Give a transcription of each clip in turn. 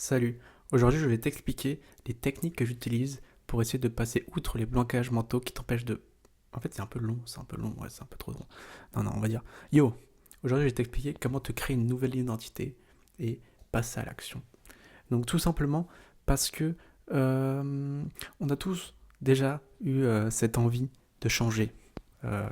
Salut, aujourd'hui je vais t'expliquer les techniques que j'utilise pour essayer de passer outre les blocages mentaux qui t'empêchent de... En fait c'est un peu long, ouais, c'est un peu trop long. Non, on va dire... Yo, aujourd'hui je vais t'expliquer comment te créer une nouvelle identité et passer à l'action. Donc tout simplement parce que on a tous déjà eu cette envie de changer, euh,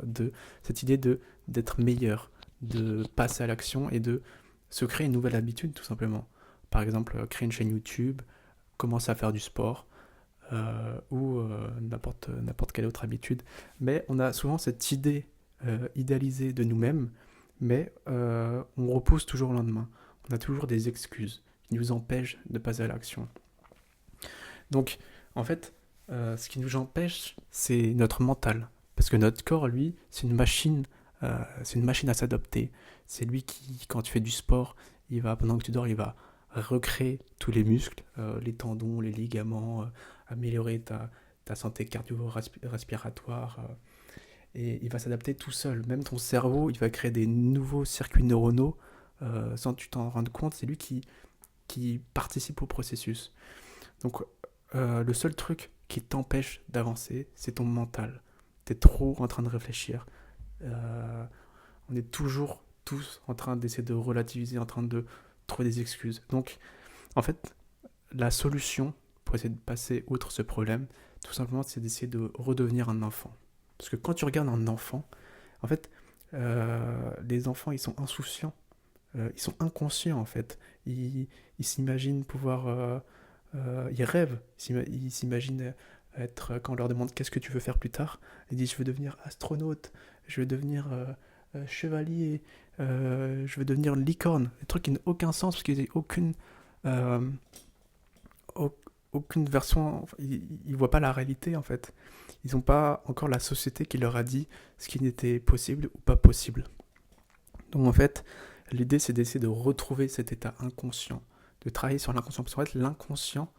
de cette idée de d'être meilleur, de passer à l'action et de se créer une nouvelle habitude tout simplement. Par exemple, créer une chaîne YouTube, commencer à faire du sport ou n'importe quelle autre habitude. Mais on a souvent cette idée idéalisée de nous-mêmes, mais on repousse toujours le lendemain. On a toujours des excuses qui nous empêchent de passer à l'action. Donc, en fait, ce qui nous empêche, c'est notre mental. Parce que notre corps, lui, c'est une machine à s'adapter. C'est lui qui, quand tu fais du sport, pendant que tu dors, il va recréer tous les muscles, les tendons, les ligaments, améliorer ta santé cardio-respiratoire. Et il va s'adapter tout seul. Même ton cerveau, il va créer des nouveaux circuits neuronaux sans que tu t'en rendes compte. C'est lui qui participe au processus. Donc, le seul truc qui t'empêche d'avancer, c'est ton mental. T'es trop en train de réfléchir. Euh, on est toujours tous en train d'essayer de relativiser, en train de trouver des excuses. Donc, en fait, la solution pour essayer de passer outre ce problème, tout simplement, c'est d'essayer de redevenir un enfant. Parce que quand tu regardes un enfant, en fait, les enfants, ils sont insouciants, ils sont inconscients, en fait. Ils s'imaginent pouvoir ils rêvent, ils s'imaginent être, quand on leur demande qu'est-ce que tu veux faire plus tard, ils disent je veux devenir astronaute, je veux devenir chevalier, je veux devenir licorne, des trucs qui n'ont aucun sens parce qu'ils n'ont euh, aucune version, ils voient pas la réalité en fait. Ils n'ont pas encore la société qui leur a dit ce qui n'était possible ou pas possible. Donc en fait, l'idée c'est d'essayer de retrouver cet état inconscient, de travailler sur l'inconscient. Parce qu'en fait, l'inconscient,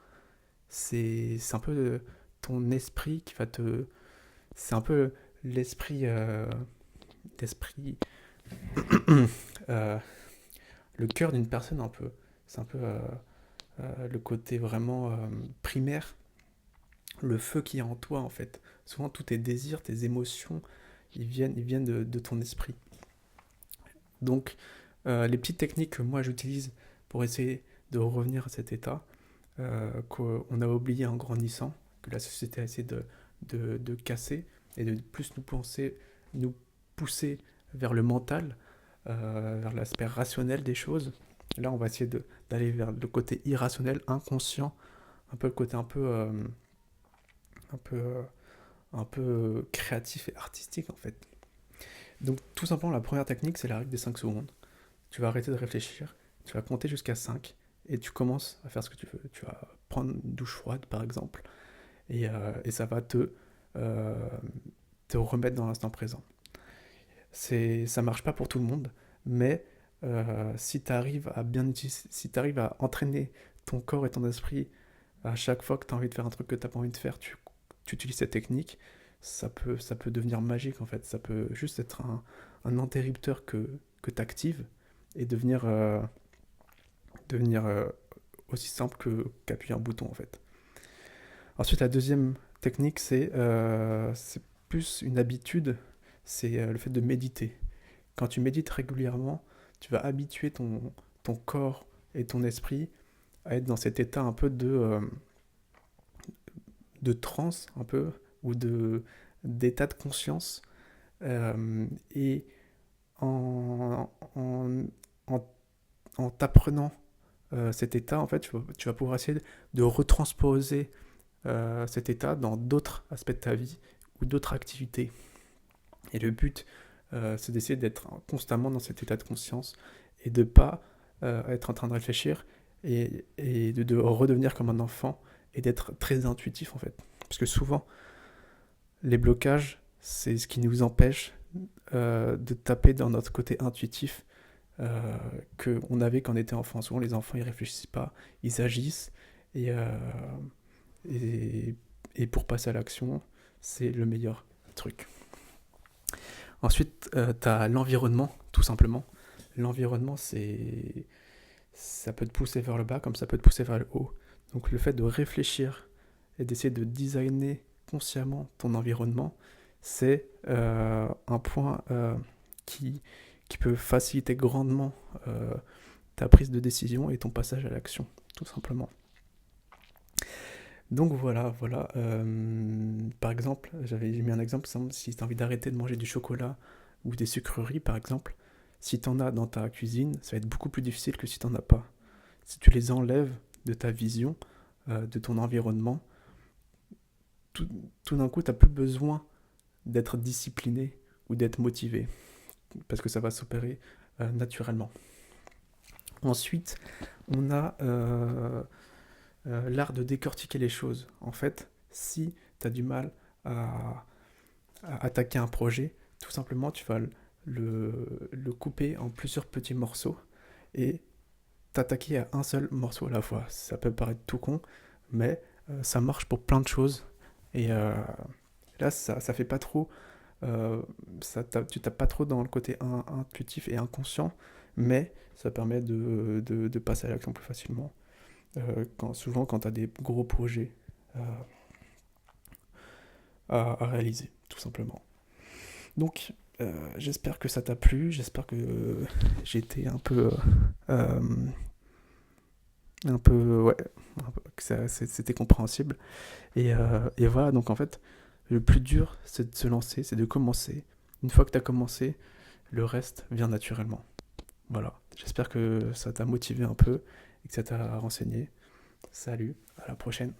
c'est un peu ton esprit qui va te. C'est un peu l'esprit. L'esprit. euh, le cœur d'une personne, un peu. C'est un peu le côté vraiment primaire, le feu qui est en toi, en fait. Souvent, tous tes désirs, tes émotions, ils viennent de ton esprit. Donc, les petites techniques que moi j'utilise pour essayer de revenir à cet état, qu'on a oublié en grandissant, que la société a essayé de casser et de plus nous pousser vers le mental, vers l'aspect rationnel des choses. Là, on va essayer d'aller vers le côté irrationnel, inconscient, un peu le côté un peu, euh, un peu créatif et artistique en fait. Donc, tout simplement, la première technique, c'est la règle des 5 secondes. Tu vas arrêter de réfléchir, tu vas compter jusqu'à 5 et tu commences à faire ce que tu veux. Tu vas prendre une douche froide par exemple et ça va euh, te remettre dans l'instant présent. Ça marche pas pour tout le monde, mais si tu arrives à bien utiliser, si tu arrives à entraîner ton corps et ton esprit à chaque fois que tu as envie de faire un truc que tu n'as pas envie de faire, tu utilises cette technique, ça peut devenir magique en fait. Ça peut juste être un interrupteur que tu actives et devenir aussi simple qu'appuyer un bouton en fait. Ensuite, la deuxième technique, c'est plus une habitude, c'est le fait de méditer. Quand tu médites régulièrement, tu vas habituer ton corps et ton esprit à être dans cet état un peu de transe, un peu, ou d'état de conscience. Et en, en, en t'apprenant cet état, en fait, tu vas pouvoir essayer de retransposer cet état dans d'autres aspects de ta vie ou d'autres activités. Et le but, c'est d'essayer d'être constamment dans cet état de conscience et de ne pas être en train de réfléchir et de redevenir comme un enfant et d'être très intuitif en fait. Parce que souvent, les blocages, c'est ce qui nous empêche de taper dans notre côté intuitif qu'on avait quand on était enfant. Souvent, les enfants, ils réfléchissent pas, ils agissent et, euh, et, et pour passer à l'action, c'est le meilleur truc. Ensuite, tu as l'environnement, tout simplement. L'environnement, ça peut te pousser vers le bas comme ça peut te pousser vers le haut. Donc le fait de réfléchir et d'essayer de designer consciemment ton environnement, c'est un point qui, qui peut faciliter grandement ta prise de décision et ton passage à l'action, tout simplement. Donc voilà. Par exemple, j'ai mis un exemple, si tu as envie d'arrêter de manger du chocolat ou des sucreries, par exemple, si tu en as dans ta cuisine, ça va être beaucoup plus difficile que si tu n'en as pas. Si tu les enlèves de ta vision, de ton environnement, tout, tout d'un coup, tu n'as plus besoin d'être discipliné ou d'être motivé, parce que ça va s'opérer naturellement. Ensuite, on a l'art de décortiquer les choses. En fait, si tu as du mal à attaquer un projet, tout simplement, tu vas le couper en plusieurs petits morceaux et t'attaquer à un seul morceau à la fois. Ça peut paraître tout con, mais ça marche pour plein de choses. Et là, ça fait pas trop. Tu tapes pas trop dans le côté intuitif et inconscient, mais ça permet de passer à l'action plus facilement. Souvent, quand tu as des gros projets euh, à réaliser, tout simplement. Donc, j'espère que ça t'a plu, j'espère que j'étais euh, ouais, que c'était compréhensible. Et voilà, donc en fait, le plus dur, c'est de se lancer, c'est de commencer. Une fois que tu as commencé, le reste vient naturellement. Voilà, j'espère que ça t'a motivé un peu et que ça t'a renseigné. Salut, à la prochaine.